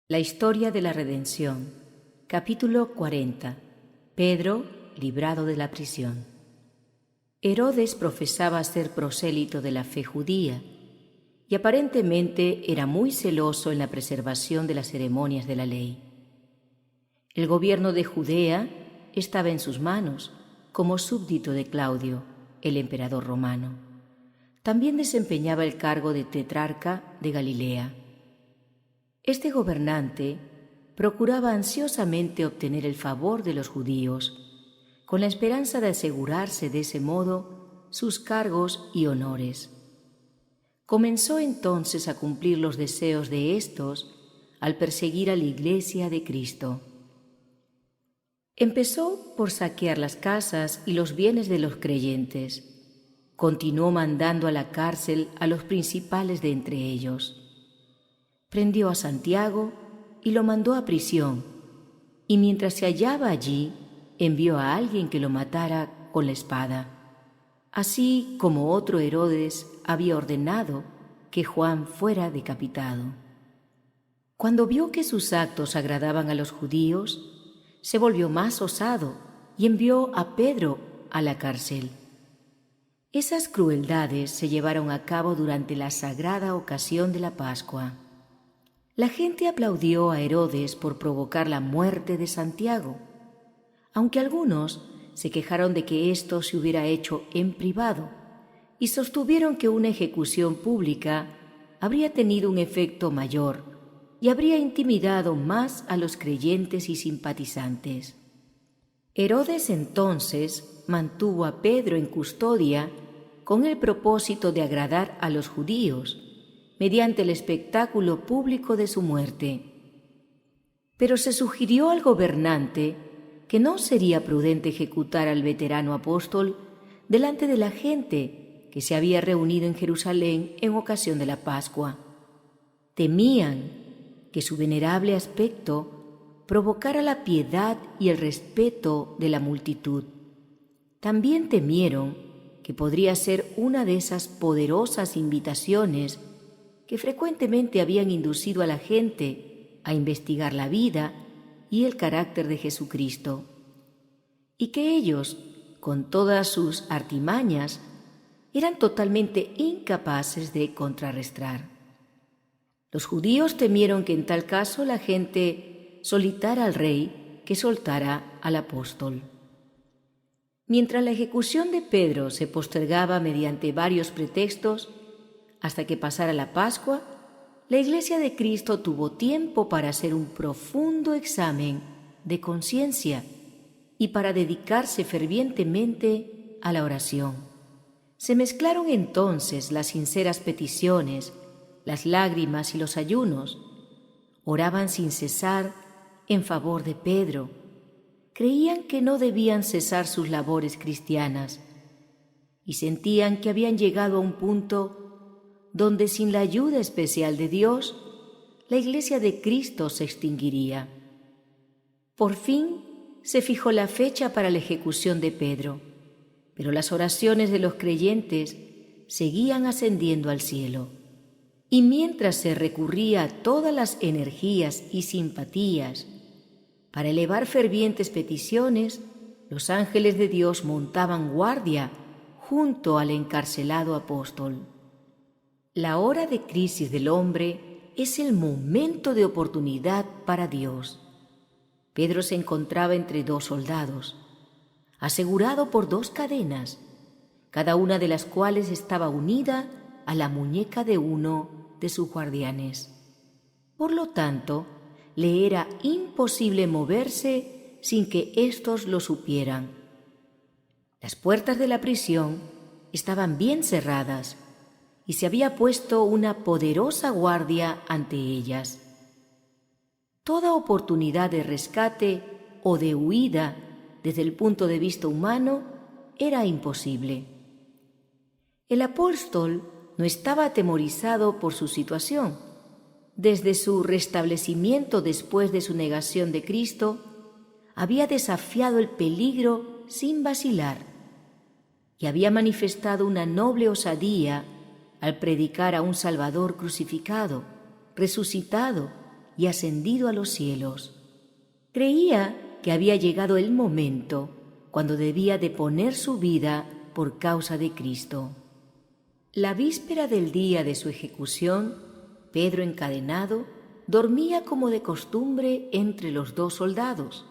La historia de la redención. Capítulo 40. Pedro, librado de la prisión. Herodes profesaba ser prosélito de la fe judía y aparentemente era muy celoso en la preservación de las ceremonias de la ley. El gobierno de Judea estaba en sus manos como súbdito de Claudio, el emperador romano. También desempeñaba el cargo de tetrarca de Galilea. Este gobernante procuraba ansiosamente obtener el favor de los judíos, con la esperanza de asegurarse de ese modo sus cargos y honores. Comenzó entonces a cumplir los deseos de éstos al perseguir a la Iglesia de Cristo. Empezó por saquear las casas y los bienes de los creyentes. Continuó mandando a la cárcel a los principales de entre ellos. Prendió a Santiago y lo mandó a prisión, y mientras se hallaba allí, envió a alguien que lo matara con la espada, así como otro Herodes había ordenado que Juan fuera decapitado. Cuando vio que sus actos agradaban a los judíos, se volvió más osado y envió a Pedro a la cárcel. Esas crueldades se llevaron a cabo durante la sagrada ocasión de la Pascua. La gente aplaudió a Herodes por provocar la muerte de Santiago, aunque algunos se quejaron de que esto se hubiera hecho en privado y sostuvieron que una ejecución pública habría tenido un efecto mayor y habría intimidado más a los creyentes y simpatizantes. Herodes entonces mantuvo a Pedro en custodia con el propósito de agradar a los judíos mediante el espectáculo público de su muerte. Pero se sugirió al gobernante que no sería prudente ejecutar al veterano apóstol delante de la gente que se había reunido en Jerusalén en ocasión de la Pascua. Temían que su venerable aspecto provocara la piedad y el respeto de la multitud. También temieron que podría ser una de esas poderosas invitaciones que frecuentemente habían inducido a la gente a investigar la vida y el carácter de Jesucristo, y que ellos, con todas sus artimañas, eran totalmente incapaces de contrarrestar. Los judíos temieron que en tal caso la gente solitara al rey que soltara al apóstol. Mientras la ejecución de Pedro se postergaba mediante varios pretextos, hasta que pasara la Pascua, la Iglesia de Cristo tuvo tiempo para hacer un profundo examen de conciencia y para dedicarse fervientemente a la oración. Se mezclaron entonces las sinceras peticiones, las lágrimas y los ayunos. Oraban sin cesar en favor de Pedro. Creían que no debían cesar sus labores cristianas y sentían que habían llegado a un punto donde sin la ayuda especial de Dios, la Iglesia de Cristo se extinguiría. Por fin se fijó la fecha para la ejecución de Pedro, pero las oraciones de los creyentes seguían ascendiendo al cielo. Y mientras se recurría a todas las energías y simpatías para elevar fervientes peticiones, los ángeles de Dios montaban guardia junto al encarcelado apóstol. La hora de crisis del hombre es el momento de oportunidad para Dios. Pedro se encontraba entre dos soldados, asegurado por dos cadenas, cada una de las cuales estaba unida a la muñeca de uno de sus guardianes. Por lo tanto, le era imposible moverse sin que éstos lo supieran. Las puertas de la prisión estaban bien cerradas y se había puesto una poderosa guardia ante ellas. Toda oportunidad de rescate o de huida desde el punto de vista humano era imposible. El apóstol no estaba atemorizado por su situación. Desde su restablecimiento después de su negación de Cristo, había desafiado el peligro sin vacilar y había manifestado una noble osadía al predicar a un Salvador crucificado, resucitado y ascendido a los cielos. Creía que había llegado el momento cuando debía de poner su vida por causa de Cristo. La víspera del día de su ejecución, Pedro, encadenado, dormía como de costumbre entre los dos soldados.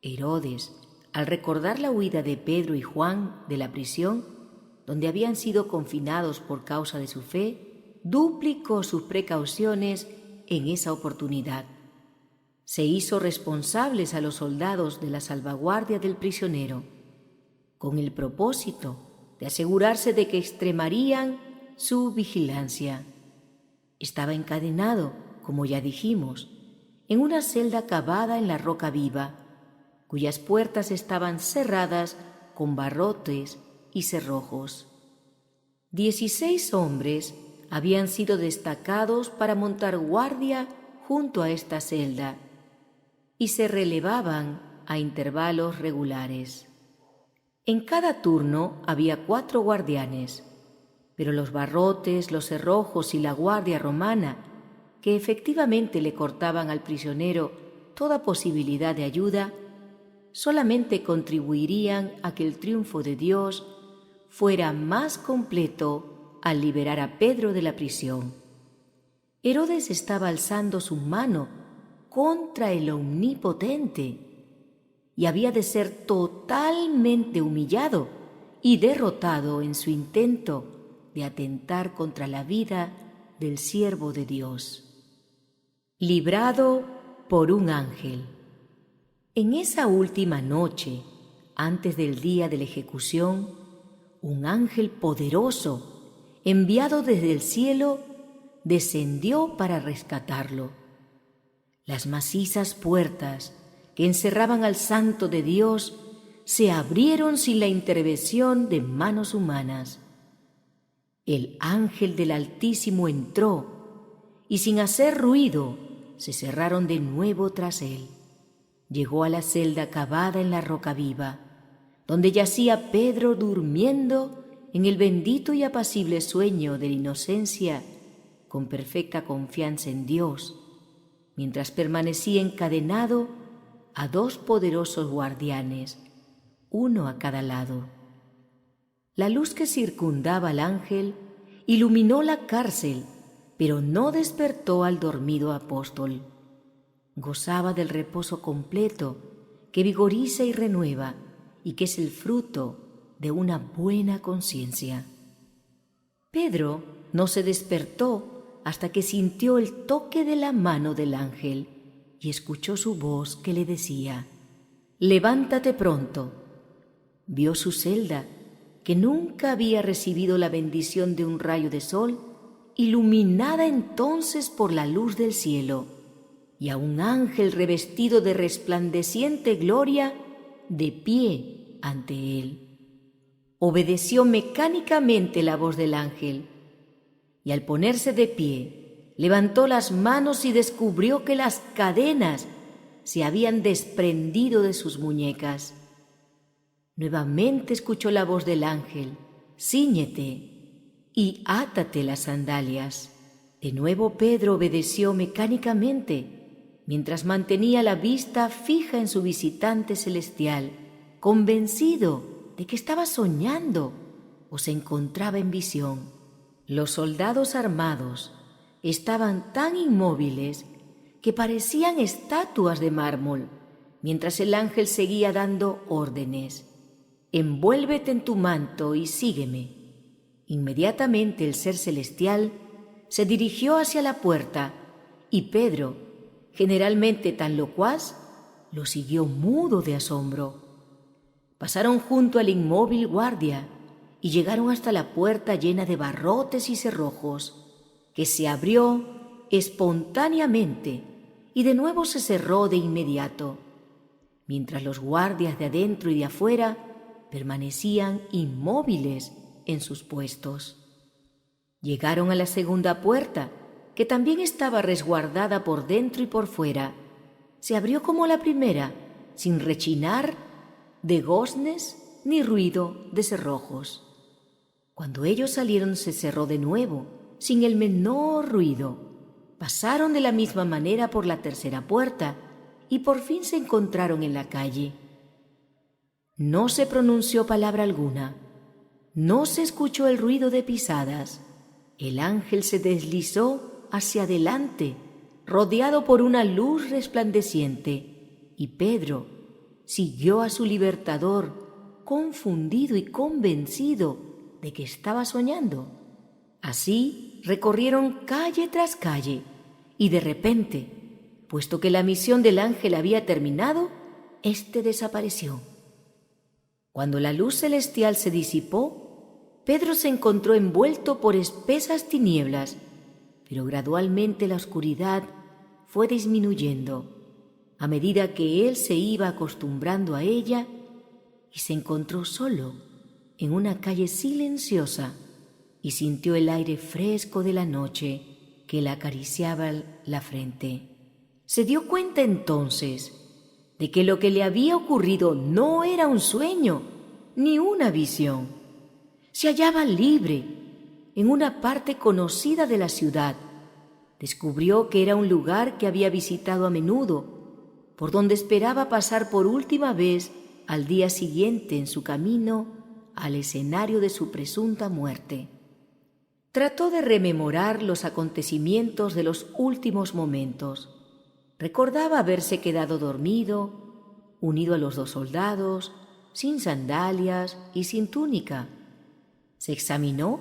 Herodes, al recordar la huida de Pedro y Juan de la prisión, donde habían sido confinados por causa de su fe, duplicó sus precauciones en esa oportunidad. Se hizo responsables a los soldados de la salvaguardia del prisionero, con el propósito de asegurarse de que extremarían su vigilancia. Estaba encadenado, como ya dijimos, en una celda cavada en la roca viva, cuyas puertas estaban cerradas con barrotes y cerrojos. 16 hombres habían sido destacados para montar guardia junto a esta celda y se relevaban a intervalos regulares. En cada turno había 4 guardianes, pero los barrotes, los cerrojos y la guardia romana, que efectivamente le cortaban al prisionero toda posibilidad de ayuda, solamente contribuirían a que el triunfo de Dios fuera más completo al liberar a Pedro de la prisión. Herodes estaba alzando su mano contra el Omnipotente y había de ser totalmente humillado y derrotado en su intento de atentar contra la vida del siervo de Dios. Librado por un ángel. En esa última noche, antes del día de la ejecución, un ángel poderoso, enviado desde el cielo, descendió para rescatarlo. Las macizas puertas que encerraban al Santo de Dios se abrieron sin la intervención de manos humanas. El ángel del Altísimo entró y sin hacer ruido se cerraron de nuevo tras él. Llegó a la celda cavada en la roca viva, donde yacía Pedro durmiendo en el bendito y apacible sueño de la inocencia, con perfecta confianza en Dios, mientras permanecía encadenado a 2 poderosos guardianes, uno a cada lado. La luz que circundaba al ángel iluminó la cárcel, pero no despertó al dormido apóstol. Gozaba del reposo completo que vigoriza y renueva y que es el fruto de una buena conciencia. Pedro no se despertó hasta que sintió el toque de la mano del ángel y escuchó su voz que le decía: «Levántate pronto». Vio su celda, que nunca había recibido la bendición de un rayo de sol, iluminada entonces por la luz del cielo, y a un ángel revestido de resplandeciente gloria de pie ante él. Obedeció mecánicamente la voz del ángel, y al ponerse de pie, levantó las manos y descubrió que las cadenas se habían desprendido de sus muñecas. Nuevamente escuchó la voz del ángel: «Cíñete y átate las sandalias». De nuevo Pedro obedeció mecánicamente, mientras mantenía la vista fija en su visitante celestial, convencido de que estaba soñando o se encontraba en visión. Los soldados armados estaban tan inmóviles que parecían estatuas de mármol, mientras el ángel seguía dando órdenes: «Envuélvete en tu manto y sígueme». Inmediatamente el ser celestial se dirigió hacia la puerta y Pedro, generalmente tan locuaz, lo siguió mudo de asombro. Pasaron junto al inmóvil guardia y llegaron hasta la puerta llena de barrotes y cerrojos, que se abrió espontáneamente y de nuevo se cerró de inmediato, mientras los guardias de adentro y de afuera permanecían inmóviles en sus puestos. Llegaron a la segunda puerta, que también estaba resguardada por dentro y por fuera. Se abrió como la primera, sin rechinar de goznes ni ruido de cerrojos. Cuando ellos salieron se cerró de nuevo, sin el menor ruido. Pasaron de la misma manera por la tercera puerta y por fin se encontraron en la calle. No se pronunció palabra alguna. No se escuchó el ruido de pisadas. El ángel se deslizó hacia adelante, rodeado por una luz resplandeciente, y Pedro siguió a su libertador, confundido y convencido de que estaba soñando. Así recorrieron calle tras calle, y de repente, puesto que la misión del ángel había terminado, éste desapareció. Cuando la luz celestial se disipó, Pedro se encontró envuelto por espesas tinieblas, pero gradualmente la oscuridad fue disminuyendo a medida que él se iba acostumbrando a ella y se encontró solo en una calle silenciosa y sintió el aire fresco de la noche que le acariciaba la frente. Se dio cuenta entonces de que lo que le había ocurrido no era un sueño ni una visión. Se hallaba libre en una parte conocida de la ciudad. Descubrió que era un lugar que había visitado a menudo, por donde esperaba pasar por última vez al día siguiente en su camino al escenario de su presunta muerte. Trató de rememorar los acontecimientos de los últimos momentos. Recordaba haberse quedado dormido, unido a los dos soldados, sin sandalias y sin túnica. Se examinó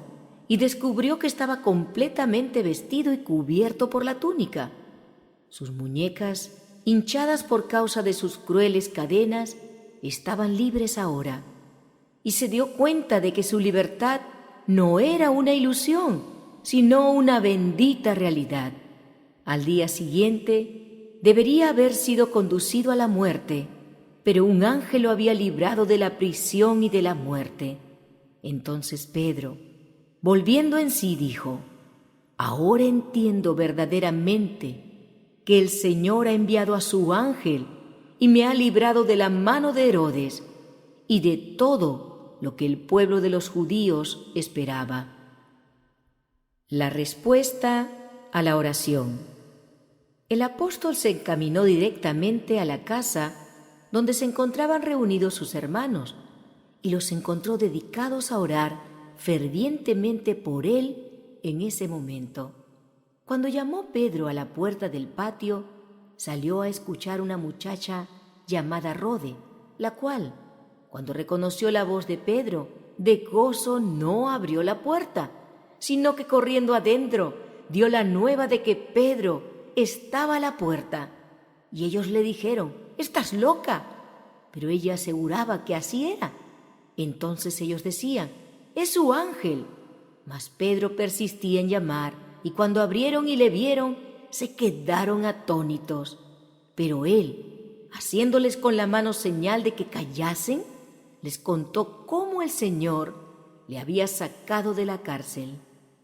y descubrió que estaba completamente vestido y cubierto por la túnica. Sus muñecas, hinchadas por causa de sus crueles cadenas, estaban libres ahora, y se dio cuenta de que su libertad no era una ilusión, sino una bendita realidad. Al día siguiente debería haber sido conducido a la muerte, pero un ángel lo había librado de la prisión y de la muerte. Entonces Pedro, volviendo en sí, dijo: «Ahora entiendo verdaderamente que el Señor ha enviado a su ángel y me ha librado de la mano de Herodes y de todo lo que el pueblo de los judíos esperaba». La respuesta a la oración. El apóstol se encaminó directamente a la casa donde se encontraban reunidos sus hermanos y los encontró dedicados a orar fervientemente por él en ese momento. Cuando llamó Pedro a la puerta del patio, salió a escuchar una muchacha llamada Rode, la cual, cuando reconoció la voz de Pedro, de gozo no abrió la puerta, sino que corriendo adentro dio la nueva de que Pedro estaba a la puerta. Y ellos le dijeron: «¿Estás loca?». Pero ella aseguraba que así era. Entonces ellos decían: «Es su ángel». Mas Pedro persistía en llamar, y cuando abrieron y le vieron, se quedaron atónitos. Pero él, haciéndoles con la mano señal de que callasen, les contó cómo el Señor le había sacado de la cárcel.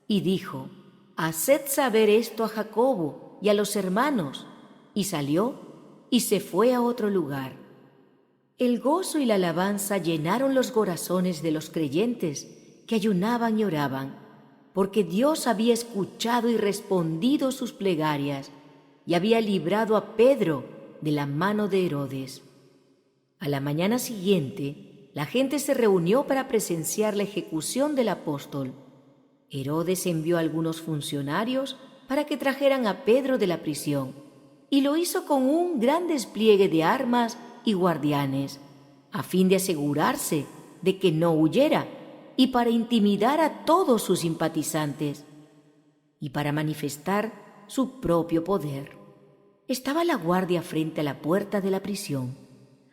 Y dijo: «Haced saber esto a Jacobo y a los hermanos». Y salió y se fue a otro lugar. El gozo y la alabanza llenaron los corazones de los creyentes que ayunaban y oraban, porque Dios había escuchado y respondido sus plegarias y había librado a Pedro de la mano de Herodes. A la mañana siguiente, la gente se reunió para presenciar la ejecución del apóstol. Herodes envió a algunos funcionarios para que trajeran a Pedro de la prisión, y lo hizo con un gran despliegue de armas y guardianes, a fin de asegurarse de que no huyera, y para intimidar a todos sus simpatizantes, y para manifestar su propio poder. Estaba la guardia frente a la puerta de la prisión.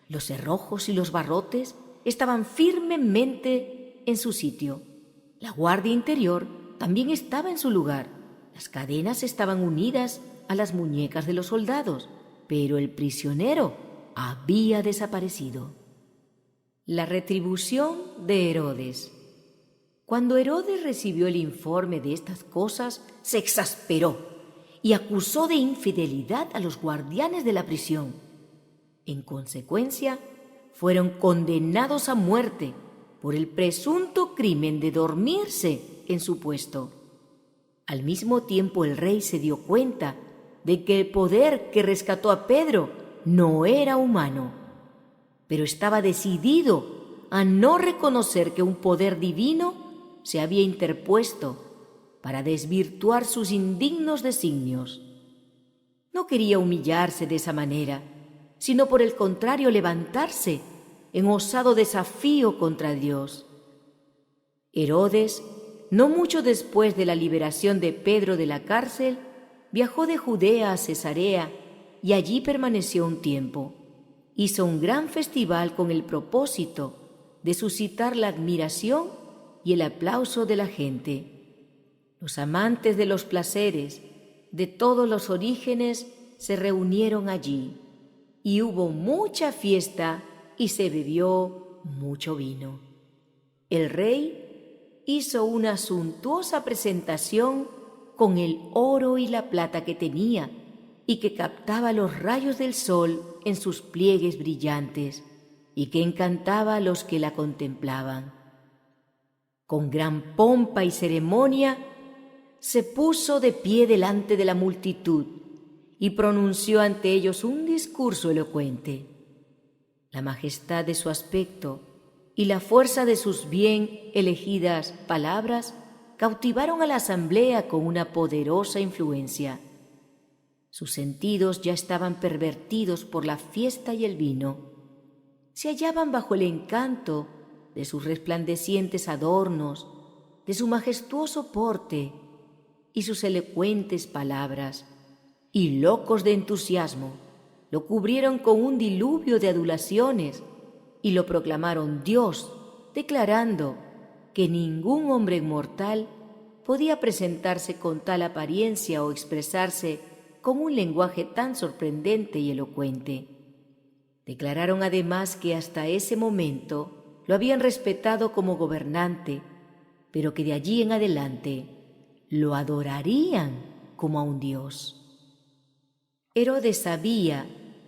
Los cerrojos y los barrotes estaban firmemente en su sitio. La guardia interior también estaba en su lugar. Las cadenas estaban unidas a las muñecas de los soldados, pero el prisionero había desaparecido. La retribución de Herodes. Cuando Herodes recibió el informe de estas cosas, se exasperó y acusó de infidelidad a los guardianes de la prisión. En consecuencia, fueron condenados a muerte por el presunto crimen de dormirse en su puesto. Al mismo tiempo el rey se dio cuenta de que el poder que rescató a Pedro no era humano, pero estaba decidido a no reconocer que un poder divino se había interpuesto para desvirtuar sus indignos designios. No quería humillarse de esa manera, sino por el contrario levantarse en osado desafío contra Dios. Herodes, no mucho después de la liberación de Pedro de la cárcel, viajó de Judea a Cesarea y allí permaneció un tiempo. Hizo un gran festival con el propósito de suscitar la admiración y el aplauso de la gente. Los amantes de los placeres de todos los orígenes se reunieron allí, y hubo mucha fiesta y se bebió mucho vino. El rey hizo una suntuosa presentación con el oro y la plata que tenía y que captaba los rayos del sol en sus pliegues brillantes y que encantaba a los que la contemplaban. Con gran pompa y ceremonia se puso de pie delante de la multitud y pronunció ante ellos un discurso elocuente. La majestad de su aspecto y la fuerza de sus bien elegidas palabras cautivaron a la asamblea con una poderosa influencia. Sus sentidos ya estaban pervertidos por la fiesta y el vino. Se hallaban bajo el encanto de sus resplandecientes adornos, de su majestuoso porte y sus elocuentes palabras, y locos de entusiasmo, lo cubrieron con un diluvio de adulaciones y lo proclamaron Dios, declarando que ningún hombre mortal podía presentarse con tal apariencia o expresarse con un lenguaje tan sorprendente y elocuente. Declararon además que hasta ese momento lo habían respetado como gobernante, pero que de allí en adelante lo adorarían como a un Dios. Herodes sabía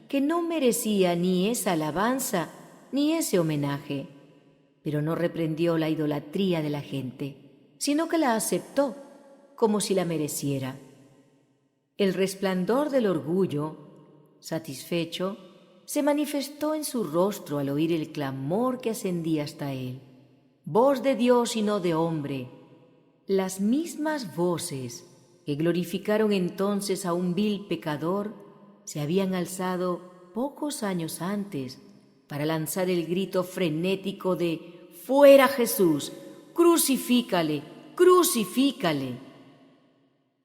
que no merecía ni esa alabanza ni ese homenaje, pero no reprendió la idolatría de la gente, sino que la aceptó como si la mereciera. El resplandor del orgullo, satisfecho, se manifestó en su rostro al oír el clamor que ascendía hasta él. Voz de Dios y no de hombre. Las mismas voces que glorificaron entonces a un vil pecador se habían alzado pocos años antes para lanzar el grito frenético de «¡Fuera Jesús! ¡Crucifícale! ¡Crucifícale!».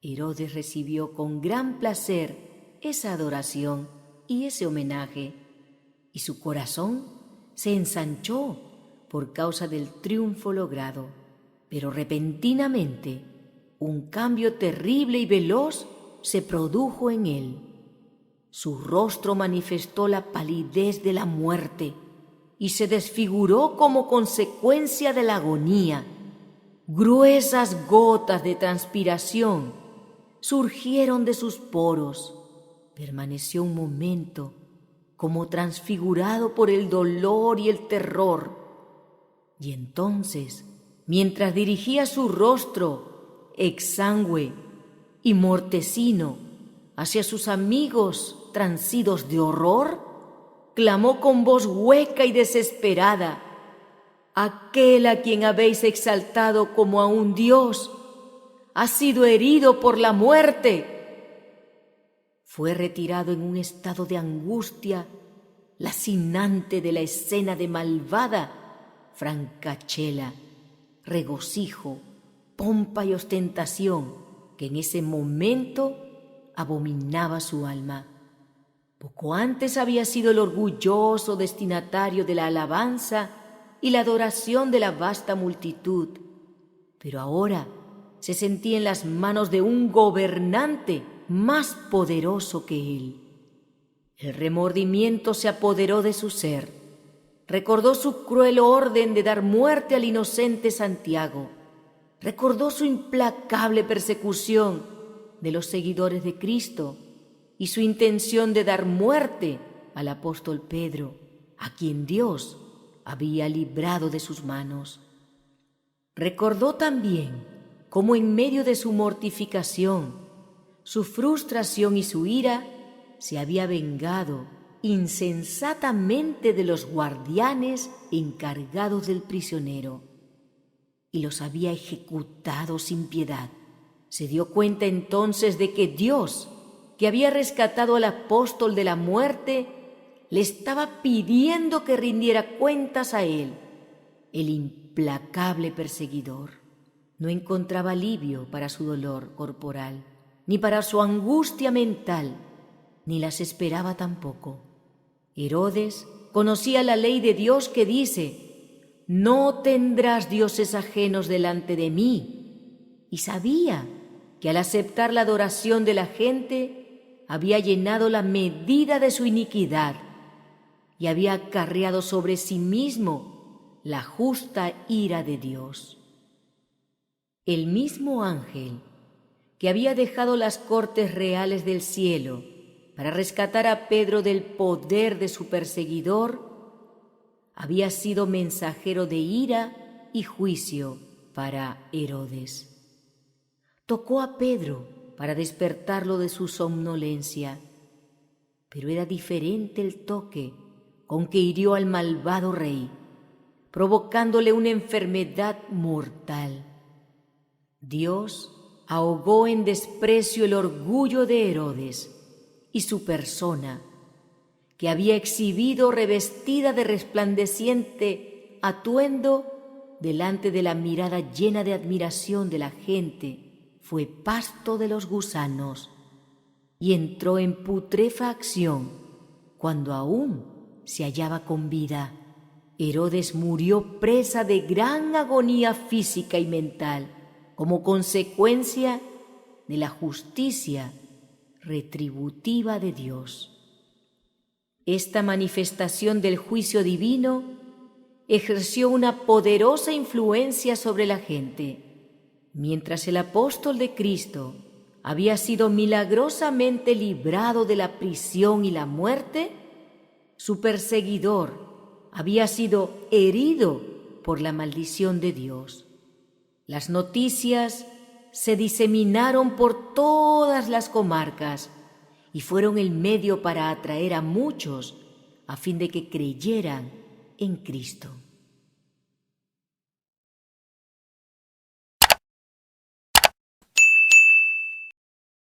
Herodes recibió con gran placer esa adoración y ese homenaje, y su corazón se ensanchó por causa del triunfo logrado. Pero repentinamente un cambio terrible y veloz se produjo en él. Su rostro manifestó la palidez de la muerte y se desfiguró como consecuencia de la agonía. Gruesas gotas de transpiración surgieron de sus poros. Permaneció un momento como transfigurado por el dolor y el terror. Y entonces, mientras dirigía su rostro exangüe y mortecino hacia sus amigos transidos de horror, clamó con voz hueca y desesperada: «Aquel a quien habéis exaltado como a un Dios ha sido herido por la muerte». Fue retirado en un estado de angustia lacinante de la escena de malvada francachela, regocijo, pompa y ostentación que en ese momento abominaba su alma. Poco antes había sido el orgulloso destinatario de la alabanza y la adoración de la vasta multitud, pero ahora se sentía en las manos de un gobernante más poderoso que él. El remordimiento se apoderó de su ser. Recordó su cruel orden de dar muerte al inocente Santiago. Recordó su implacable persecución de los seguidores de Cristo y su intención de dar muerte al apóstol Pedro, a quien Dios había librado de sus manos. Recordó también cómo en medio de su mortificación, su frustración y su ira, se había vengado insensatamente de los guardianes encargados del prisionero y los había ejecutado sin piedad. Se dio cuenta entonces de que Dios, que había rescatado al apóstol de la muerte, le estaba pidiendo que rindiera cuentas a él, el implacable perseguidor. No encontraba alivio para su dolor corporal, ni para su angustia mental, ni las esperaba tampoco. Herodes conocía la ley de Dios que dice: «No tendrás dioses ajenos delante de mí», y sabía que al aceptar la adoración de la gente había llenado la medida de su iniquidad y había acarreado sobre sí mismo la justa ira de Dios. El mismo ángel que había dejado las cortes reales del cielo para rescatar a Pedro del poder de su perseguidor, había sido mensajero de ira y juicio para Herodes. Tocó a Pedro para despertarlo de su somnolencia, pero era diferente el toque con que hirió al malvado rey, provocándole una enfermedad mortal. Dios ahogó en desprecio el orgullo de Herodes y su persona, que había exhibido revestida de resplandeciente atuendo delante de la mirada llena de admiración de la gente, fue pasto de los gusanos y entró en putrefacción cuando aún se hallaba con vida. Herodes murió presa de gran agonía física y mental como consecuencia de la justicia retributiva de Dios. Esta manifestación del juicio divino ejerció una poderosa influencia sobre la gente. Mientras el apóstol de Cristo había sido milagrosamente librado de la prisión y la muerte, su perseguidor había sido herido por la maldición de Dios. Las noticias se diseminaron por todas las comarcas y fueron el medio para atraer a muchos a fin de que creyeran en Cristo.